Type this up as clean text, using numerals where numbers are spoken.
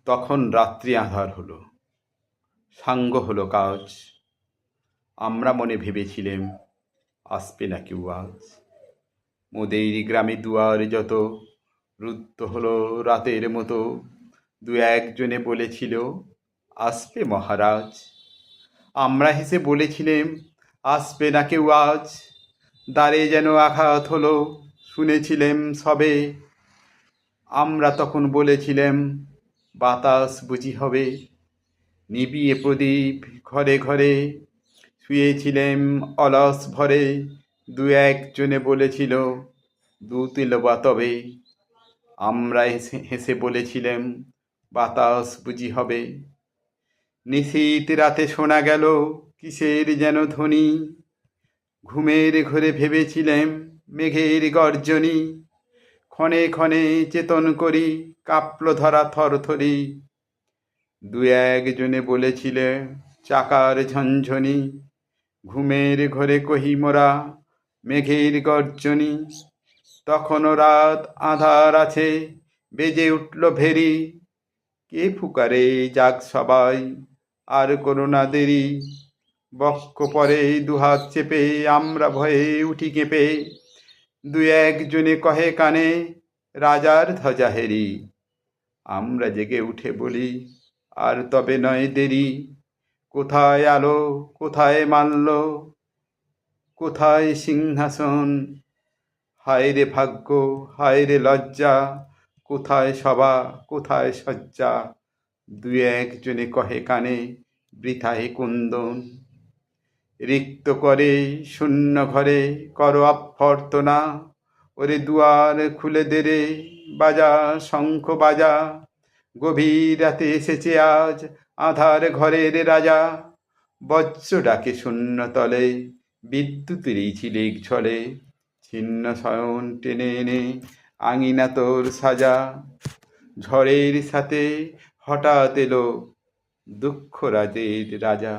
তখন রাত্রি আঁধার হলো, সাঙ্গ হলো কাজ। আমরা মনে ভেবেছিলেম আসবে না কেউ আজ। মোদের গ্রামে দুয়ার যত রুদ্ধ হলো রাতের মতো। দু একজনে বলেছিল আসবে মহারাজ। আমরা হেসে বলেছিলেম আসবে না কেউ আজ। দ্বারে যেন আঘাত হলো, শুনেছিলেম সবে। আমরা তখন বলেছিলেম বাতাস বুঝি হবে। নিবিয়ে প্রদীপ ঘরে ঘরে শুয়েছিলেম অলস ভরে। দু একজনে বলেছিল দুতিল বা তবে। আমরা হেসে হেসে বলেছিলেম বাতাস বুঝি হবে। নিশীথ রাতে শোনা গেল কিসের যেন ধ্বনি। ঘুমের ঘরে ভেবেছিলেম মেঘের গর্জনী। ক্ষণে ক্ষণে চেতন করি কাঁপল ধরা থরথরি। দু একজনে বলেছিলে চাকার ঝনঝনি। ঘুমের ঘরে কহি মোরা মেঘের গর্জনী। তখনও রাত আঁধার আছে, বেজে উঠল ভেরি। কে ফুকারে যাক সবাই, আর করো না দেরি। বক্ষ পরে দুহাত চেপে আমরা ভয়ে উঠি কেঁপে। দু একজনে কহে কানে রাজার ধ্বজা হেরি। আমরা জেগে উঠে বলি আর তবে নয় দেরি। কোথায় আলো, কোথায় মাল্য, কোথায় সিংহাসন। হায় রে ভাগ্য, হায় রে লজ্জা, কোথায় সভা, কোথায় শয্যা। দু একজনে কহে কানে বৃথায় কুন্দন। রিক্ত করে শূন্য ঘরে করো অভ্যর্থনা। ওরে দুয়ার খুলে দে রে, বাজা শঙ্খ বাজা। গভীর রাতে এসেছে আজ আধার ঘরের রাজা। বজ্র ডাকে শূন্য তলে, বিদ্যুতের ঝিলিক ছলে। ছিন্ন শয়ন টেনে এনে আঙিনা তোর সাজা। ঝড়ের সাথে হঠাৎ এলো দুঃখ রাজের রাজা।